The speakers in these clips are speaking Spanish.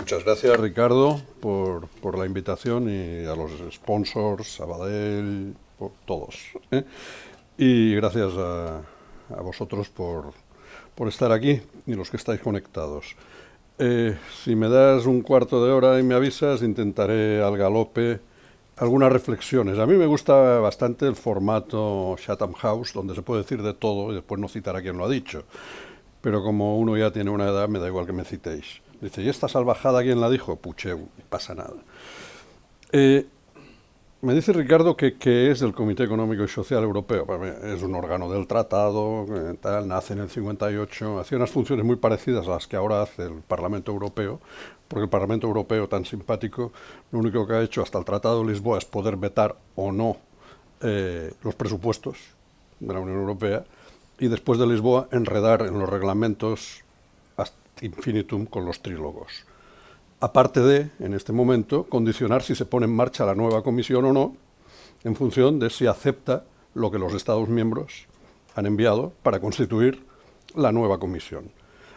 Muchas gracias, Ricardo, por la invitación y a los sponsors, Sabadell, por todos. Y gracias a vosotros por estar aquí y los que estáis conectados. Si me das un cuarto de hora y me avisas, intentaré al galope algunas reflexiones. A mí me gusta bastante el formato Chatham House, donde se puede decir de todo y después no citar a quien lo ha dicho. Pero como uno ya tiene una edad, me da igual que me citéis. Dice, ¿y esta salvajada quién la dijo? Pucheu, no pasa nada. Me dice Ricardo que es el Comité Económico y Social Europeo. Para mí es un órgano del tratado, tal, nace en el 58, hacía unas funciones muy parecidas a las que ahora hace el Parlamento Europeo, porque el Parlamento Europeo, tan simpático, lo único que ha hecho hasta el Tratado de Lisboa es poder vetar o no los presupuestos de la Unión Europea, y después de Lisboa enredar en los reglamentos ad infinitum con los trílogos. Aparte de, en este momento, condicionar si se pone en marcha la nueva comisión o no, en función de si acepta lo que los Estados miembros han enviado para constituir la nueva comisión.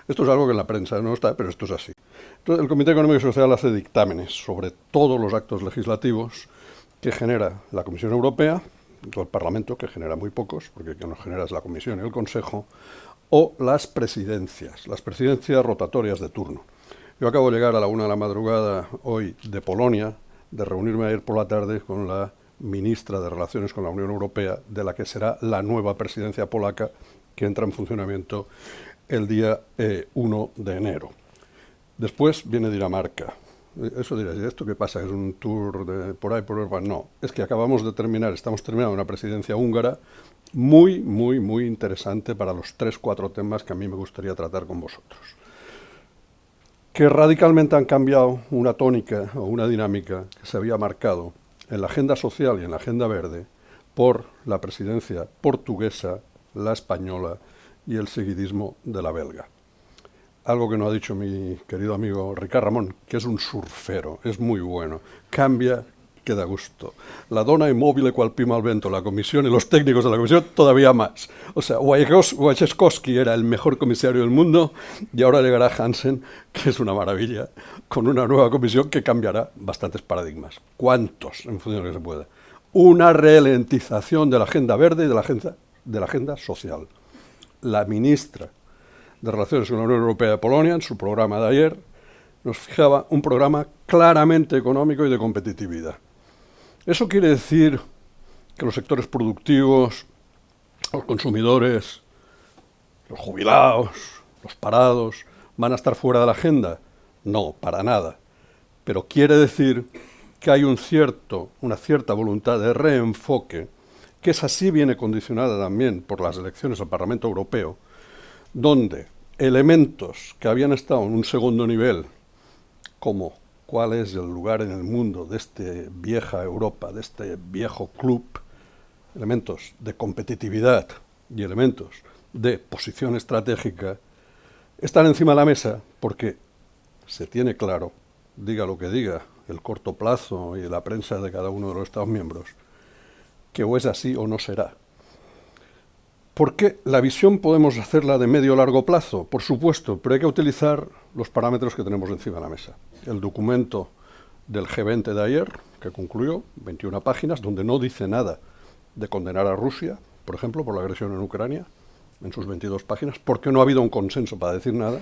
Esto es algo que en la prensa no está, pero esto es así. Entonces, el Comité Económico y Social hace dictámenes sobre todos los actos legislativos que genera la Comisión Europea, o el Parlamento, que genera muy pocos, porque quien los genera es la Comisión y el Consejo, o las presidencias rotatorias de turno. Yo acabo de llegar a la 1 de la madrugada hoy de Polonia, de reunirme ayer por la tarde con la ministra de Relaciones con la Unión Europea, de la que será la nueva presidencia polaca, que entra en funcionamiento el día 1 de enero. Después viene Dinamarca. Eso dirás, ¿y esto qué pasa? ¿Es un tour de por ahí, por Europa? No, es que estamos terminando una presidencia húngara muy interesante para los 3-4 temas que a mí me gustaría tratar con vosotros, que radicalmente han cambiado una tónica o una dinámica que se había marcado en la agenda social y en la agenda verde por la presidencia portuguesa, la española y el seguidismo de la belga. Algo que no ha dicho mi querido amigo Ricard Ramón, que es un surfero, es muy bueno, cambia, que da gusto. La dona immobile cual pima al vento, la comisión y los técnicos de la comisión todavía más. O sea, Wojciechowski era el mejor comisario del mundo y ahora llegará Hansen, que es una maravilla, con una nueva comisión que cambiará bastantes paradigmas. ¿Cuántos? En función de lo que se pueda. Una ralentización de la agenda verde y de la agenda social. La ministra de Relaciones con la Unión Europea de Polonia, en su programa de ayer, nos fijaba un programa claramente económico y de competitividad. Eso quiere decir que los sectores productivos, los consumidores, los jubilados, los parados, van a estar fuera de la agenda. No, para nada. Pero quiere decir que hay una cierta voluntad de reenfoque, que esa sí viene condicionada también por las elecciones al Parlamento Europeo, donde elementos que habían estado en un segundo nivel, como cuál es el lugar en el mundo de esta vieja Europa, de este viejo club, elementos de competitividad y elementos de posición estratégica, están encima de la mesa porque se tiene claro, diga lo que diga el corto plazo y la prensa de cada uno de los Estados miembros, que o es así o no será. Porque la visión podemos hacerla de medio o largo plazo, por supuesto, pero hay que utilizar los parámetros que tenemos encima de la mesa. El documento del G20 de ayer, que concluyó, 21 páginas, donde no dice nada de condenar a Rusia, por ejemplo, por la agresión en Ucrania, en sus 22 páginas, porque no ha habido un consenso para decir nada,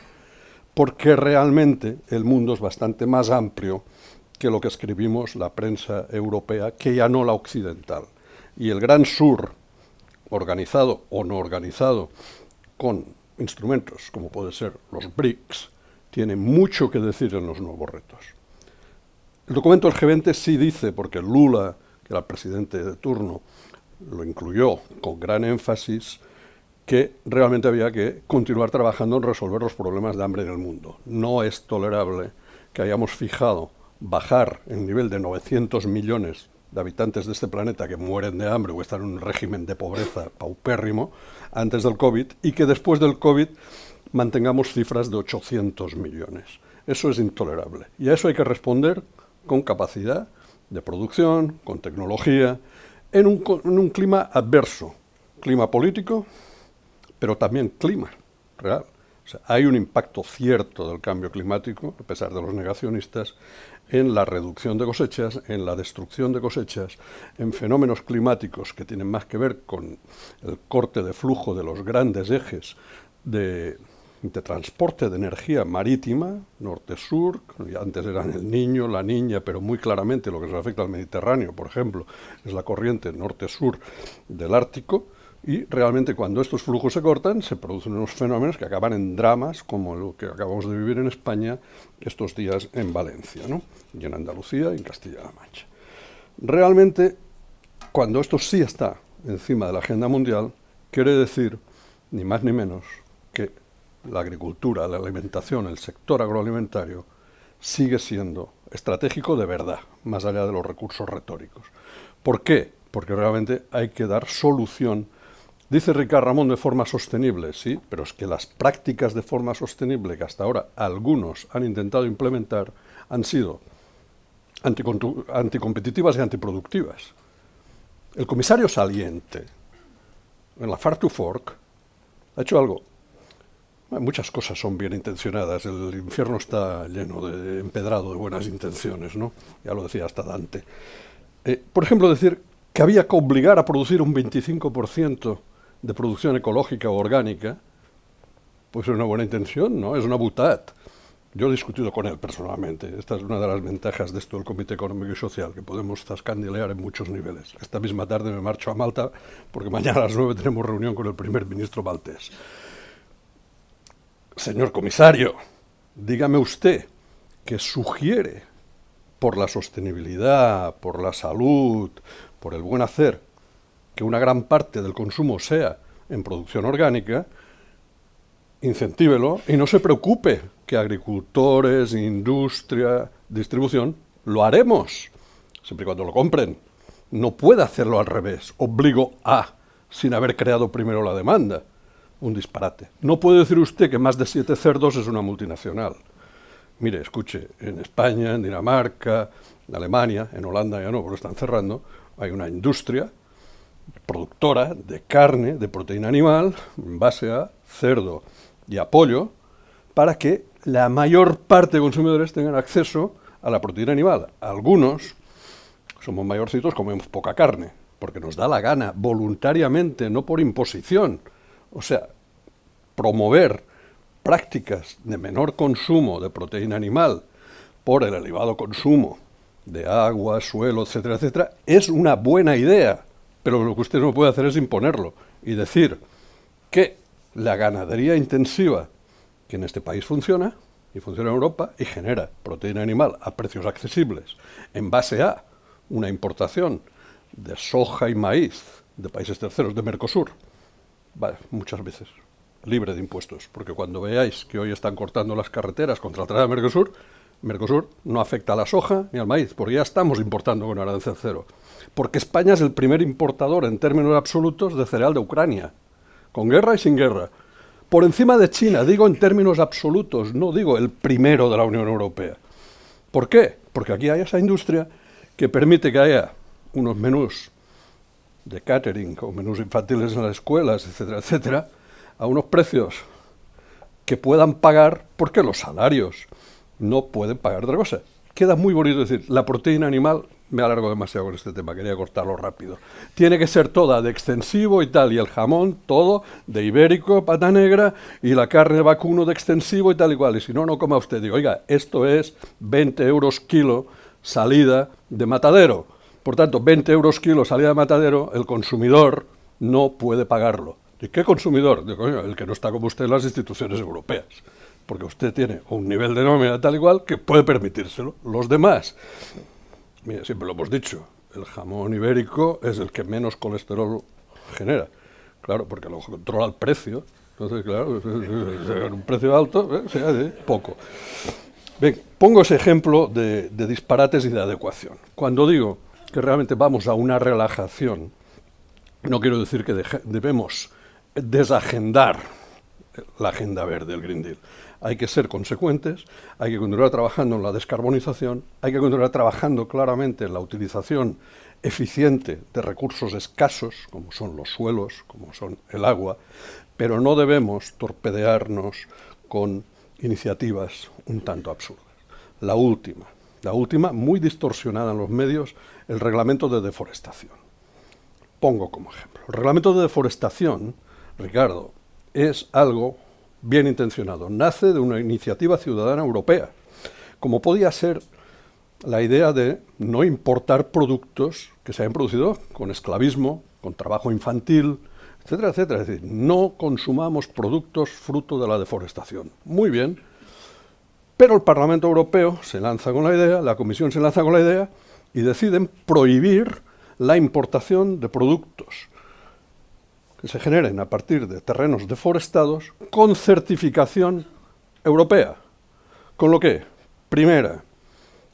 porque realmente el mundo es bastante más amplio que lo que escribimos la prensa europea, que ya no la occidental. Y el Gran Sur, organizado o no organizado, con instrumentos como puede ser los BRICS, tiene mucho que decir en los nuevos retos. El documento del G20 sí dice, porque Lula, que era el presidente de turno, lo incluyó con gran énfasis, que realmente había que continuar trabajando en resolver los problemas de hambre en el mundo. No es tolerable que hayamos fijado bajar el nivel de 900 millones de habitantes de este planeta que mueren de hambre o están en un régimen de pobreza paupérrimo antes del COVID, y que después del COVID mantengamos cifras de 800 millones. Eso es intolerable. Y a eso hay que responder con capacidad de producción, con tecnología, en un clima adverso, clima político, pero también clima real. O sea, hay un impacto cierto del cambio climático, a pesar de los negacionistas, en la reducción de cosechas, en la destrucción de cosechas, en fenómenos climáticos que tienen más que ver con el corte de flujo de los grandes ejes de transporte de energía marítima, norte-sur, antes eran el Niño, la Niña, pero muy claramente lo que se afecta al Mediterráneo, por ejemplo, es la corriente norte-sur del Ártico, y realmente cuando estos flujos se cortan se producen unos fenómenos que acaban en dramas como lo que acabamos de vivir en España estos días en Valencia, ¿no? Y en Andalucía y en Castilla-La Mancha. Realmente, cuando esto sí está encima de la agenda mundial, quiere decir, ni más ni menos, que la agricultura, la alimentación, el sector agroalimentario sigue siendo estratégico de verdad, más allá de los recursos retóricos. ¿Por qué? Porque realmente hay que dar solución. Dice Ricard Ramón de forma sostenible, sí, pero es que las prácticas de forma sostenible que hasta ahora algunos han intentado implementar han sido anticompetitivas y antiproductivas. El comisario saliente, en la Farm to Fork, ha hecho algo. Muchas cosas son bien intencionadas, el infierno está lleno de empedrado de buenas intenciones, ¿no? Ya lo decía hasta Dante. Por ejemplo, decir que había que obligar a producir un 25% de producción ecológica o orgánica, pues es una buena intención, ¿no? Es una boutade. Yo he discutido con él personalmente. Esta es una de las ventajas de esto del Comité Económico y Social, que podemos zascandilear en muchos niveles. Esta misma tarde me marcho a Malta, porque mañana a las 9 tenemos reunión con el primer ministro maltés. Señor comisario, dígame usted que sugiere, por la sostenibilidad, por la salud, por el buen hacer, que una gran parte del consumo sea en producción orgánica, incentívelo y no se preocupe que agricultores, industria, distribución, lo haremos, siempre y cuando lo compren. No puede hacerlo al revés, obligo a, sin haber creado primero la demanda. Un disparate. No puede decir usted que más de 7 cerdos es una multinacional. Mire, escuche, en España, en Dinamarca, en Alemania, en Holanda ya no, porque están cerrando, hay una industria productora de carne, de proteína animal, en base a cerdo y a pollo, para que la mayor parte de consumidores tengan acceso a la proteína animal. Algunos, somos mayorcitos, comemos poca carne, porque nos da la gana, voluntariamente, no por imposición. O sea, promover prácticas de menor consumo de proteína animal por el elevado consumo de agua, suelo, etcétera, etcétera, es una buena idea, pero lo que usted no puede hacer es imponerlo y decir que la ganadería intensiva, que en este país funciona, y funciona en Europa, y genera proteína animal a precios accesibles, en base a una importación de soja y maíz de países terceros, de Mercosur, vale, muchas veces libre de impuestos, porque cuando veáis que hoy están cortando las carreteras contra la entrada de Mercosur, Mercosur no afecta a la soja ni al maíz, porque ya estamos importando con arancel cero. Porque España es el primer importador en términos absolutos de cereal de Ucrania, con guerra y sin guerra. Por encima de China, digo en términos absolutos, no digo el primero de la Unión Europea. ¿Por qué? Porque aquí hay esa industria que permite que haya unos menús de catering o menús infantiles en las escuelas, etcétera, etcétera, a unos precios que puedan pagar, porque los salarios no pueden pagar otra cosa. Queda muy bonito decir, la proteína animal, me alargo demasiado con este tema, quería cortarlo rápido, tiene que ser toda de extensivo y tal, y el jamón todo de ibérico, pata negra, y la carne de vacuno de extensivo y tal y cual, y si no, no coma usted. Digo, oiga, esto es 20 euros kilo salida de matadero. Por tanto, 20 euros kilo salida de matadero, el consumidor no puede pagarlo. ¿Y qué consumidor? Digo, coño, el que no está como usted en las instituciones europeas. Porque usted tiene un nivel de nómina tal y cual que puede permitírselo. Los demás, mira, siempre lo hemos dicho, el jamón ibérico es el que menos colesterol genera. Claro, porque lo controla el precio. Entonces, claro, un precio alto, se hace poco. Bien, pongo ese ejemplo de disparates y de adecuación. Cuando digo que realmente vamos a una relajación, no quiero decir que debemos desagendar la agenda verde, el Green Deal. Hay que ser consecuentes, hay que continuar trabajando en la descarbonización, hay que continuar trabajando claramente en la utilización eficiente de recursos escasos, como son los suelos, como son el agua, pero no debemos torpedearnos con iniciativas un tanto absurdas. La última, muy distorsionada en los medios, el reglamento de deforestación. Pongo como ejemplo. El reglamento de deforestación, Ricardo, es algo bien intencionado. Nace de una iniciativa ciudadana europea, como podía ser la idea de no importar productos que se hayan producido con esclavismo, con trabajo infantil, etcétera, etcétera. Es decir, no consumamos productos fruto de la deforestación. Muy bien, pero el Parlamento Europeo se lanza con la idea, la Comisión se lanza con la idea y deciden prohibir la importación de productos que se generen a partir de terrenos deforestados con certificación europea. Con lo que, primera,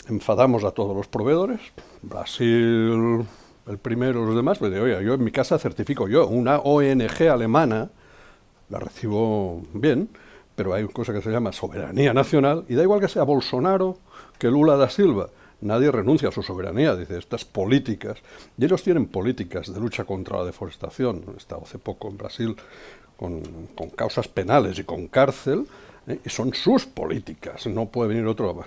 enfadamos a todos los proveedores, Brasil, el primero, los demás, pues oiga, yo en mi casa certifico yo, una ONG alemana, la recibo bien, pero hay una cosa que se llama soberanía nacional, y da igual que sea Bolsonaro que Lula da Silva, nadie renuncia a su soberanía, dice, estas políticas, y ellos tienen políticas de lucha contra la deforestación, he estado hace poco en Brasil con causas penales y con cárcel, y son sus políticas, no puede venir otro.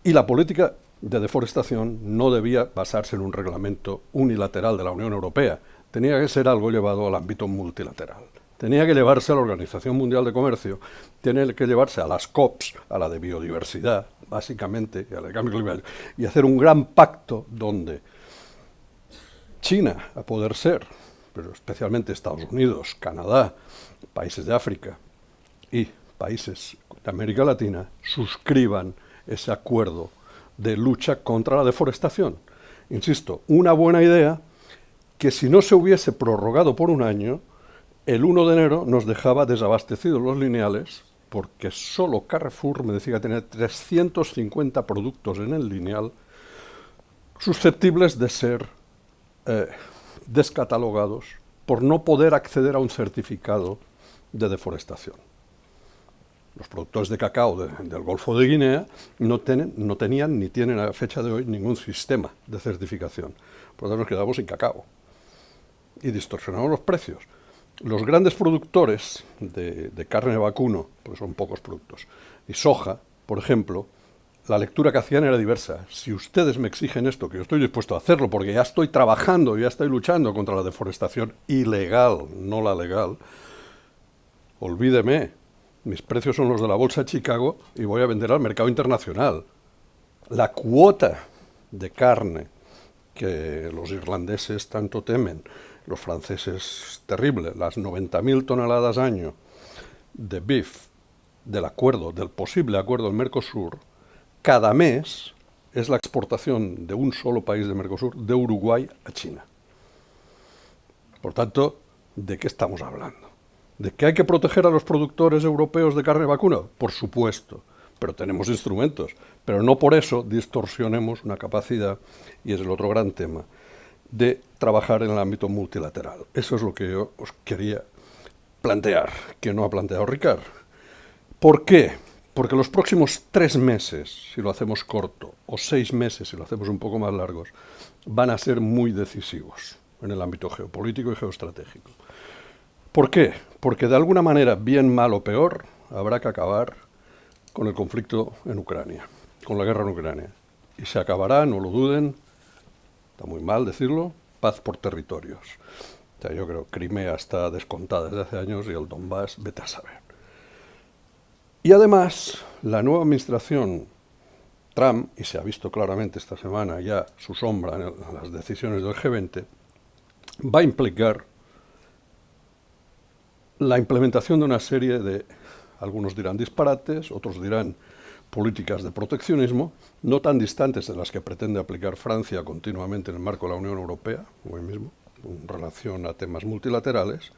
Y la política de deforestación no debía basarse en un reglamento unilateral de la Unión Europea, tenía que ser algo llevado al ámbito multilateral. Tenía que llevarse a la Organización Mundial de Comercio, tenía que llevarse a las COPs, a la de biodiversidad, básicamente, y al cambio climático, y hacer un gran pacto donde China, a poder ser, pero especialmente Estados Unidos, Canadá, países de África y países de América Latina, suscriban ese acuerdo de lucha contra la deforestación. Insisto, una buena idea que si no se hubiese prorrogado por un año, el 1 de enero nos dejaba desabastecidos los lineales, porque solo Carrefour me decía que tenía 350 productos en el lineal susceptibles de ser descatalogados por no poder acceder a un certificado de deforestación. Los productores de cacao del Golfo de Guinea no tenían ni tienen a fecha de hoy ningún sistema de certificación. Por lo tanto nos quedamos sin cacao y distorsionamos los precios. Los grandes productores de carne de vacuno, porque son pocos productos, y soja, por ejemplo, la lectura que hacían era diversa. Si ustedes me exigen esto, que yo estoy dispuesto a hacerlo porque ya estoy trabajando, ya estoy luchando contra la deforestación ilegal, no la legal, olvídeme, mis precios son los de la Bolsa de Chicago y voy a vender al mercado internacional. La cuota de carne que los irlandeses tanto temen, los franceses terrible, las 90.000 toneladas año de beef del posible acuerdo del Mercosur, cada mes es la exportación de un solo país de Mercosur, de Uruguay a China. Por tanto, ¿de qué estamos hablando? ¿De que hay que proteger a los productores europeos de carne vacuna? Por supuesto, pero tenemos instrumentos. Pero no por eso distorsionemos una capacidad, y es el otro gran tema, de trabajar en el ámbito multilateral. Eso es lo que yo os quería plantear, que no ha planteado Ricard. ¿Por qué? Porque los próximos 3 meses, si lo hacemos corto, o 6 meses, si lo hacemos un poco más largos, van a ser muy decisivos en el ámbito geopolítico y geoestratégico. ¿Por qué? Porque de alguna manera, bien, mal o peor, habrá que acabar con el conflicto en Ucrania, con la guerra en Ucrania. Y se acabará, no lo duden, está muy mal decirlo, paz por territorios. O sea, yo creo que Crimea está descontada desde hace años y el Donbass, vete a saber. Y además, la nueva administración Trump, y se ha visto claramente esta semana ya su sombra en las decisiones del G20, va a implicar la implementación de una serie de, algunos dirán disparates, otros dirán políticas de proteccionismo, no tan distantes de las que pretende aplicar Francia continuamente en el marco de la Unión Europea, hoy mismo, en relación a temas multilaterales,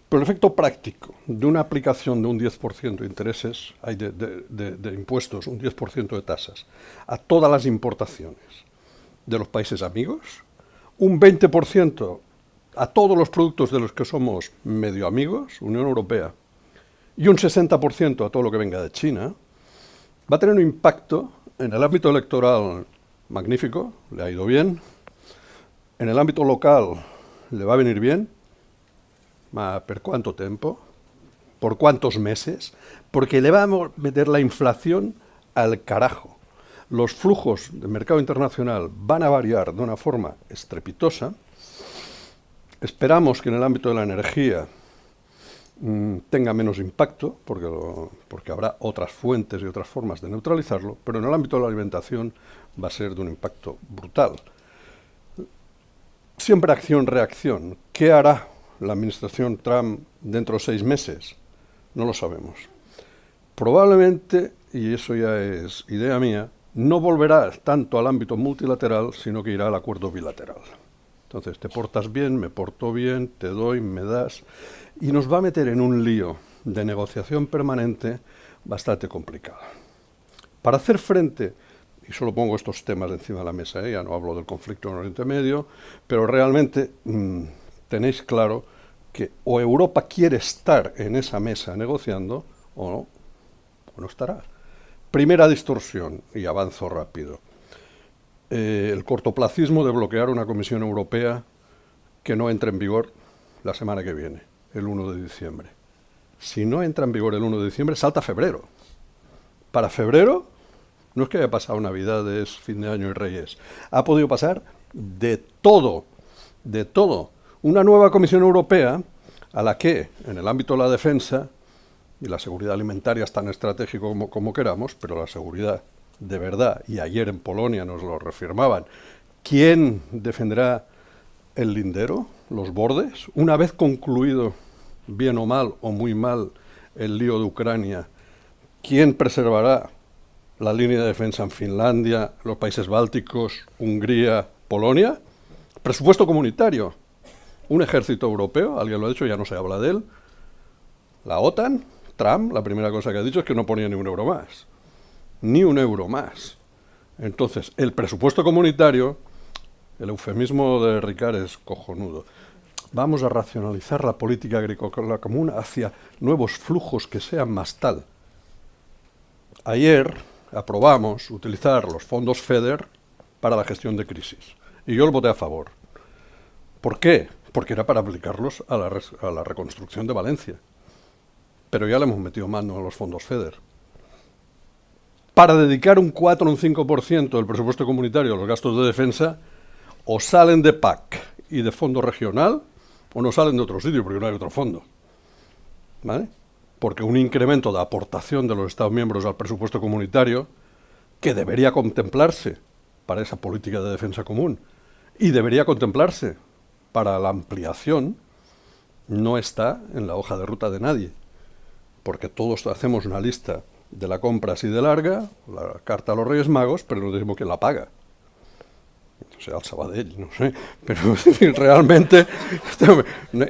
pero el efecto práctico de una aplicación de un 10% de intereses, de impuestos, un 10% de tasas, a todas las importaciones de los países amigos, un 20% a todos los productos de los que somos medio amigos, Unión Europea, y un 60% a todo lo que venga de China, va a tener un impacto en el ámbito electoral magnífico, le ha ido bien, en el ámbito local le va a venir bien, ma per quanto tempo? ¿Por cuántos meses? Porque le va a meter la inflación al carajo. Los flujos del mercado internacional van a variar de una forma estrepitosa. Esperamos que en el ámbito de la energía tenga menos impacto, porque habrá otras fuentes y otras formas de neutralizarlo, pero en el ámbito de la alimentación va a ser de un impacto brutal. Siempre acción-reacción. ¿Qué hará la administración Trump dentro de 6 meses? No lo sabemos. Probablemente, y eso ya es idea mía, no volverá tanto al ámbito multilateral, sino que irá al acuerdo bilateral. Entonces, te portas bien, me porto bien, te doy, me das, y nos va a meter en un lío de negociación permanente bastante complicado. Para hacer frente, y solo pongo estos temas encima de la mesa, ya no hablo del conflicto en Oriente Medio, pero realmente tenéis claro que o Europa quiere estar en esa mesa negociando o no estará. Primera distorsión, y avanzo rápido. El cortoplacismo de bloquear una Comisión Europea que no entre en vigor la semana que viene, el 1 de diciembre. Si no entra en vigor el 1 de diciembre, salta febrero. Para febrero, no es que haya pasado Navidades, fin de año y Reyes. Ha podido pasar de todo, de todo. Una nueva Comisión Europea a la que, en el ámbito de la defensa, y la seguridad alimentaria es tan estratégico como queramos, pero la seguridad de verdad, y ayer en Polonia nos lo reafirmaban, ¿quién defenderá el lindero, los bordes? Una vez concluido, bien o mal, o muy mal, el lío de Ucrania, ¿quién preservará la línea de defensa en Finlandia, los países bálticos, Hungría, Polonia? Presupuesto comunitario. Un ejército europeo, alguien lo ha dicho, ya no se habla de él. La OTAN, Trump, la primera cosa que ha dicho es que no ponía ni un euro más. Ni un euro más. Entonces, el presupuesto comunitario, el eufemismo de Ricard es cojonudo. Vamos a racionalizar la política agrícola común hacia nuevos flujos que sean más tal. Ayer aprobamos utilizar los fondos FEDER para la gestión de crisis. Y yo lo voté a favor. ¿Por qué? Porque era para aplicarlos a la reconstrucción de Valencia. Pero ya le hemos metido mano a los fondos FEDER. Para dedicar un 4 o un 5% del presupuesto comunitario a los gastos de defensa, o salen de PAC y de fondo regional, o no salen de otro sitio, porque no hay otro fondo. ¿Vale? Porque un incremento de aportación de los Estados miembros al presupuesto comunitario, que debería contemplarse para esa política de defensa común, y debería contemplarse para la ampliación, no está en la hoja de ruta de nadie. Porque todos hacemos una lista de la compra así de larga, la carta a los Reyes Magos, pero no decimos quién la paga. O sea, al Sabadell, no sé. Pero realmente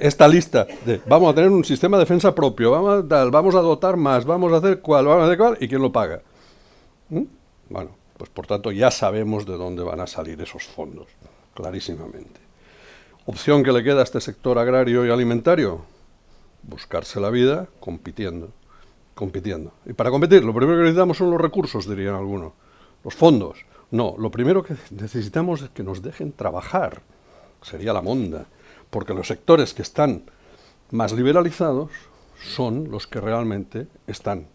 esta lista de vamos a tener un sistema de defensa propio, vamos a dotar más, vamos a hacer cuál, ¿y quién lo paga? Bueno, pues por tanto ya sabemos de dónde van a salir esos fondos, clarísimamente. Opción que le queda a este sector agrario y alimentario, buscarse la vida compitiendo. Y para competir, lo primero que necesitamos son los recursos, dirían algunos. Los fondos. No, lo primero que necesitamos es que nos dejen trabajar. Sería la monda. Porque los sectores que están más liberalizados son los que realmente están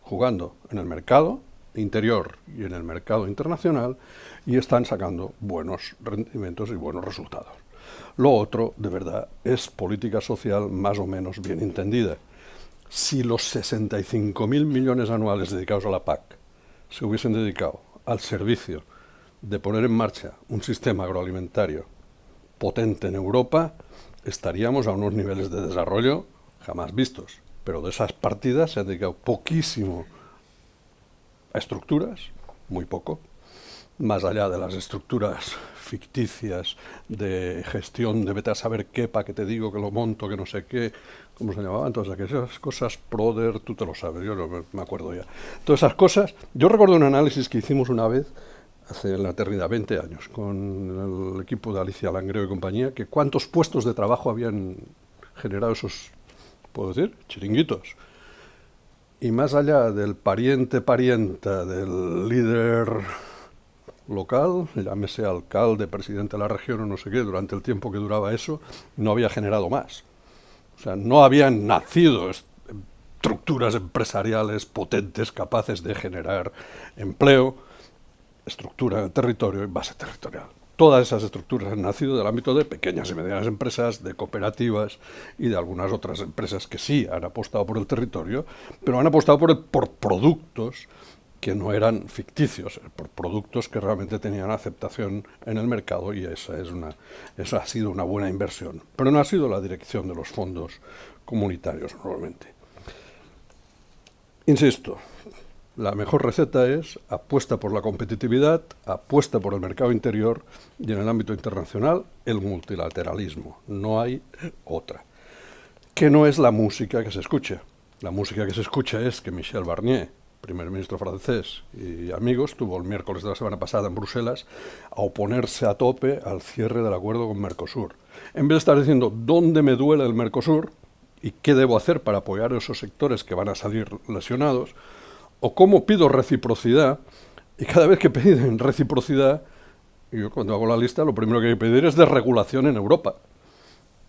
jugando en el mercado interior y en el mercado internacional y están sacando buenos rendimientos y buenos resultados. Lo otro, de verdad, es política social más o menos bien entendida. Si los 65.000 millones anuales dedicados a la PAC se hubiesen dedicado al servicio de poner en marcha un sistema agroalimentario potente en Europa, estaríamos a unos niveles de desarrollo jamás vistos. Pero de esas partidas se ha dedicado poquísimo a estructuras, muy poco, más allá de las estructuras ficticias de gestión de vete a saber qué, para que te digo que lo monto, que no sé qué, ¿cómo se llamaban? Todas aquellas cosas, Proder, tú te lo sabes, yo no me acuerdo ya. Todas esas cosas, yo recuerdo un análisis que hicimos una vez, hace en la eternidad, 20 años, con el equipo de Alicia Langreo y compañía, que cuántos puestos de trabajo habían generado esos, puedo decir, chiringuitos. Y más allá del parienta del líder local, llámese alcalde, presidente de la región o no sé qué, durante el tiempo que duraba eso, no había generado más. O sea, no habían nacido estructuras empresariales potentes, capaces de generar empleo, estructura del territorio y base territorial. Todas esas estructuras han nacido del ámbito de pequeñas y medianas empresas, de cooperativas y de algunas otras empresas que sí han apostado por el territorio, pero han apostado por productos que no eran ficticios, por productos que realmente tenían aceptación en el mercado, y esa ha sido una buena inversión. Pero no ha sido la dirección de los fondos comunitarios normalmente. Insisto, la mejor receta es apuesta por la competitividad, apuesta por el mercado interior y en el ámbito internacional el multilateralismo. No hay otra. Que no es la música que se escucha. La música que se escucha es que Michel Barnier, primer ministro francés y amigos, tuvo el miércoles de la semana pasada en Bruselas a oponerse a tope al cierre del acuerdo con Mercosur. En vez de estar diciendo dónde me duele el Mercosur y qué debo hacer para apoyar a esos sectores que van a salir lesionados, o cómo pido reciprocidad, y cada vez que piden reciprocidad, yo cuando hago la lista lo primero que hay que pedir es desregulación en Europa.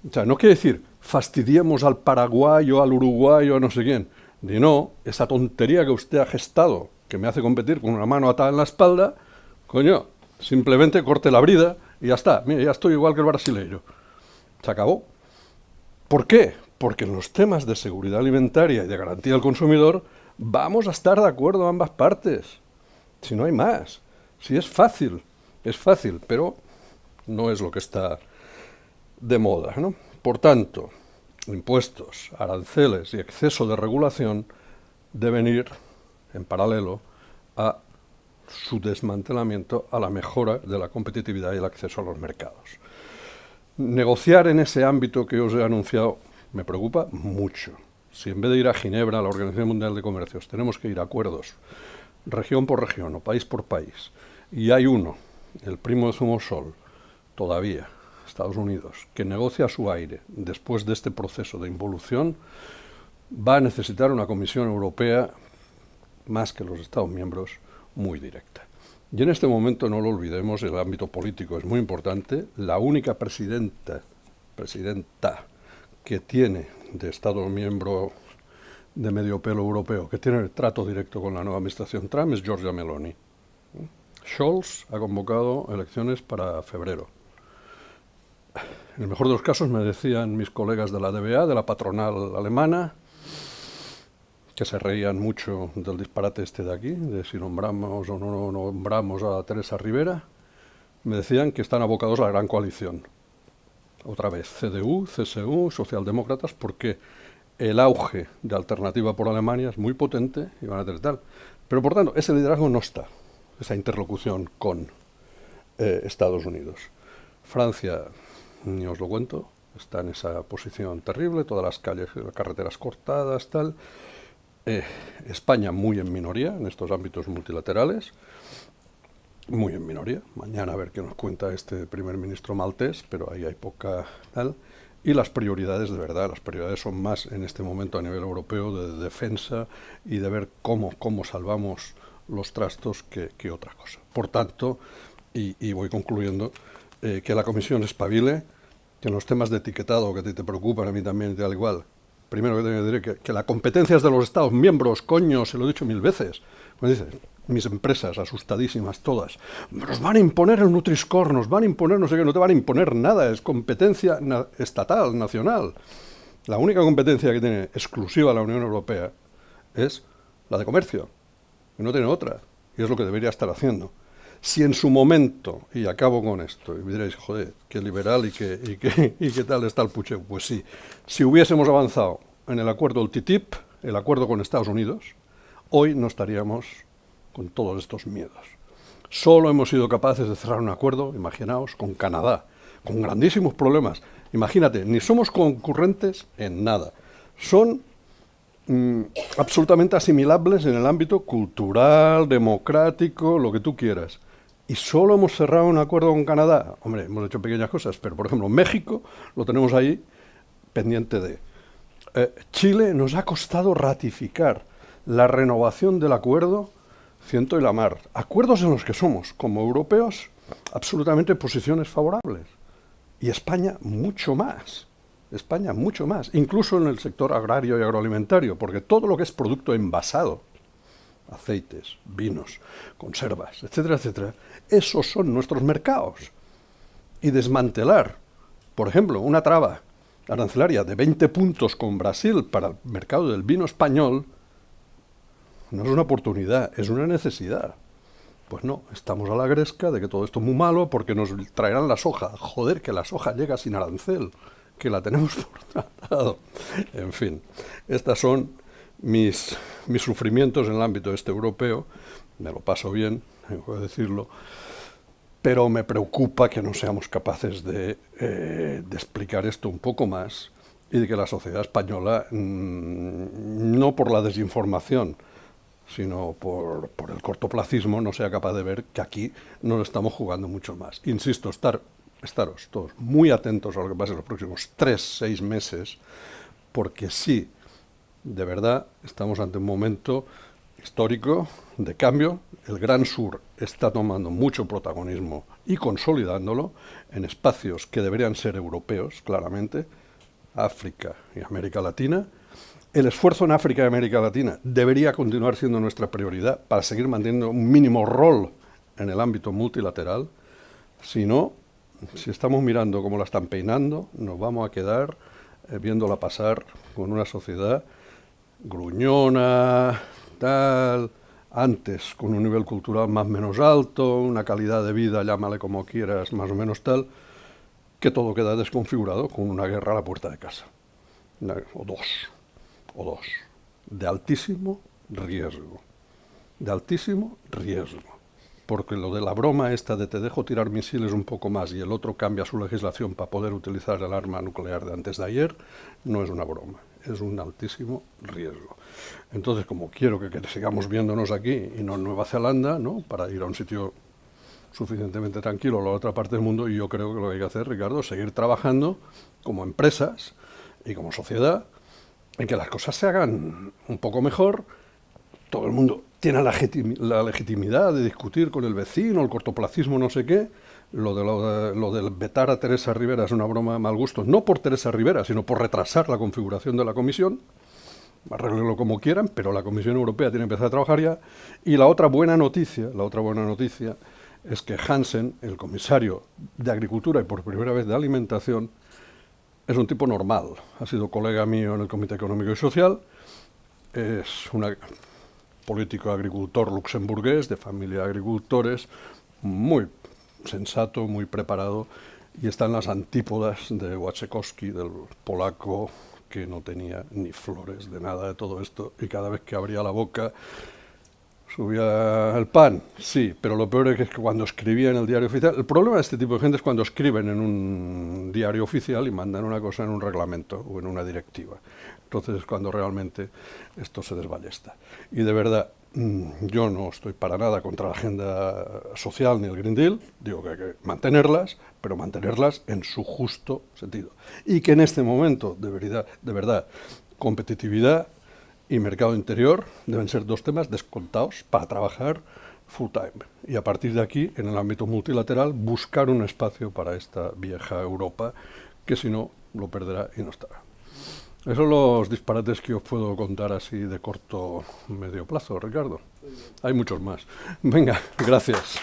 O sea, no quiere decir fastidiemos al paraguayo, al uruguayo, a no sé quién. Ni no, esa tontería que usted ha gestado, que me hace competir con una mano atada en la espalda, coño, simplemente corte la brida y ya está. Mire, ya estoy igual que el brasileño. Se acabó. ¿Por qué? Porque en los temas de seguridad alimentaria y de garantía del consumidor vamos a estar de acuerdo ambas partes. Si no hay más. Si es fácil, pero no es lo que está de moda, ¿no? Por tanto, impuestos, aranceles y exceso de regulación deben ir en paralelo a su desmantelamiento, a la mejora de la competitividad y el acceso a los mercados. Negociar en ese ámbito que os he anunciado me preocupa mucho. Si en vez de ir a Ginebra, a la Organización Mundial de Comercio, tenemos que ir a acuerdos región por región o país por país, y hay uno, el primo de Zumosol, todavía, Estados Unidos, que negocia a su aire después de este proceso de involución, va a necesitar una Comisión Europea, más que los Estados miembros, muy directa. Y en este momento, no lo olvidemos, el ámbito político es muy importante. La única presidenta que tiene de Estado miembro de medio pelo europeo, que tiene el trato directo con la nueva administración Trump, es Giorgia Meloni. Scholz ha convocado elecciones para febrero. En el mejor de los casos, me decían mis colegas de la DBA, de la patronal alemana, que se reían mucho del disparate este de aquí, de si nombramos o no nombramos a Teresa Rivera, me decían que están abocados a la gran coalición. Otra vez, CDU, CSU, socialdemócratas, porque el auge de Alternativa por Alemania es muy potente y van a tener tal. Pero por tanto, ese liderazgo no está, esa interlocución con Estados Unidos. Francia, ni os lo cuento, está en esa posición terrible, todas las calles, las carreteras cortadas, tal. España muy en minoría en estos ámbitos multilaterales, muy en minoría. Mañana a ver qué nos cuenta este primer ministro maltés, pero ahí hay poca tal. Y las prioridades, de verdad, las prioridades son más en este momento a nivel europeo de defensa y de ver cómo salvamos los trastos que otra cosa. Por tanto, y voy concluyendo, que la Comisión espabile, que en los temas de etiquetado que te preocupan, a mí también te da igual. Primero que te diré que la competencia es de los Estados miembros, coño, se lo he dicho 1000 veces. Me dicen, mis empresas, asustadísimas todas, nos van a imponer el Nutri-Score, nos van a imponer no sé qué, no te van a imponer nada, es competencia estatal, nacional. La única competencia que tiene exclusiva la Unión Europea es la de comercio, y no tiene otra, y es lo que debería estar haciendo. Si en su momento, y acabo con esto, y me diréis, joder, qué liberal y qué tal está el pucheo, pues sí, si hubiésemos avanzado en el acuerdo del TTIP, el acuerdo con Estados Unidos, hoy no estaríamos con todos estos miedos. Solo hemos sido capaces de cerrar un acuerdo, imaginaos, con Canadá, con grandísimos problemas. Imagínate, ni somos concurrentes en nada. Son absolutamente asimilables en el ámbito cultural, democrático, lo que tú quieras. Y solo hemos cerrado un acuerdo con Canadá. Hombre, hemos hecho pequeñas cosas, pero por ejemplo, México lo tenemos ahí pendiente de. Chile nos ha costado ratificar la renovación del acuerdo ciento y la mar. Acuerdos en los que somos, como europeos, absolutamente posiciones favorables. Y España mucho más. España mucho más, incluso en el sector agrario y agroalimentario, porque todo lo que es producto envasado, aceites, vinos, conservas, etcétera, etcétera, esos son nuestros mercados. Y desmantelar, por ejemplo, una traba arancelaria de 20 puntos con Brasil para el mercado del vino español, no es una oportunidad, es una necesidad. Pues no, estamos a la gresca de que todo esto es muy malo porque nos traerán la soja. Joder, que la soja llega sin arancel, que la tenemos por tratado. En fin, estas son mis sufrimientos en el ámbito este europeo. Me lo paso bien, tengo que decirlo, pero me preocupa que no seamos capaces de explicar esto un poco más y de que la sociedad española, no por la desinformación, sino por el cortoplacismo, no sea capaz de ver que aquí no lo estamos jugando mucho más. Insisto, estaros todos muy atentos a lo que pase en los próximos 3-6 meses, porque sí, de verdad, estamos ante un momento histórico de cambio. El Gran Sur está tomando mucho protagonismo y consolidándolo en espacios que deberían ser europeos, claramente, África y América Latina. El esfuerzo en África y América Latina debería continuar siendo nuestra prioridad para seguir manteniendo un mínimo rol en el ámbito multilateral. Si no, si estamos mirando cómo la están peinando, nos vamos a quedar viéndola pasar con una sociedad gruñona, tal, antes con un nivel cultural más o menos alto, una calidad de vida, llámale como quieras, más o menos tal, que todo queda desconfigurado con una guerra a la puerta de casa. O dos, de altísimo riesgo, porque lo de la broma esta de te dejo tirar misiles un poco más y el otro cambia su legislación para poder utilizar el arma nuclear de antes de ayer, no es una broma, es un altísimo riesgo. Entonces, como quiero que sigamos viéndonos aquí y no en Nueva Zelanda, ¿no?, para ir a un sitio suficientemente tranquilo a la otra parte del mundo, y yo creo que lo que hay que hacer, Ricardo, es seguir trabajando como empresas y como sociedad en que las cosas se hagan un poco mejor. Todo el mundo tiene la legitimidad de discutir con el vecino, el cortoplacismo, no sé qué. Lo del vetar a Teresa Rivera es una broma de mal gusto, no por Teresa Rivera, sino por retrasar la configuración de la Comisión. Arreglenlo como quieran, pero la Comisión Europea tiene que empezar a trabajar ya. Y la otra buena noticia es que Hansen, el comisario de Agricultura y por primera vez de Alimentación, es un tipo normal, ha sido colega mío en el Comité Económico y Social, es un político agricultor luxemburgués, de familia de agricultores, muy sensato, muy preparado, y está en las antípodas de Wachekowski, del polaco que no tenía ni flores de nada de todo esto, y cada vez que abría la boca subía el pan, sí, pero lo peor es que cuando escribía en el diario oficial, el problema de este tipo de gente es cuando escriben en un diario oficial y mandan una cosa en un reglamento o en una directiva. Entonces es cuando realmente esto se desballesta. Y de verdad, yo no estoy para nada contra la agenda social ni el Green Deal, digo que hay que mantenerlas, pero mantenerlas en su justo sentido. Y que en este momento, de verdad, competitividad y mercado interior deben ser dos temas descontados para trabajar full time. Y a partir de aquí, en el ámbito multilateral, buscar un espacio para esta vieja Europa, que si no, lo perderá y no estará. Esos son los disparates que os puedo contar así de corto medio plazo, Ricardo. Hay muchos más. Venga, gracias.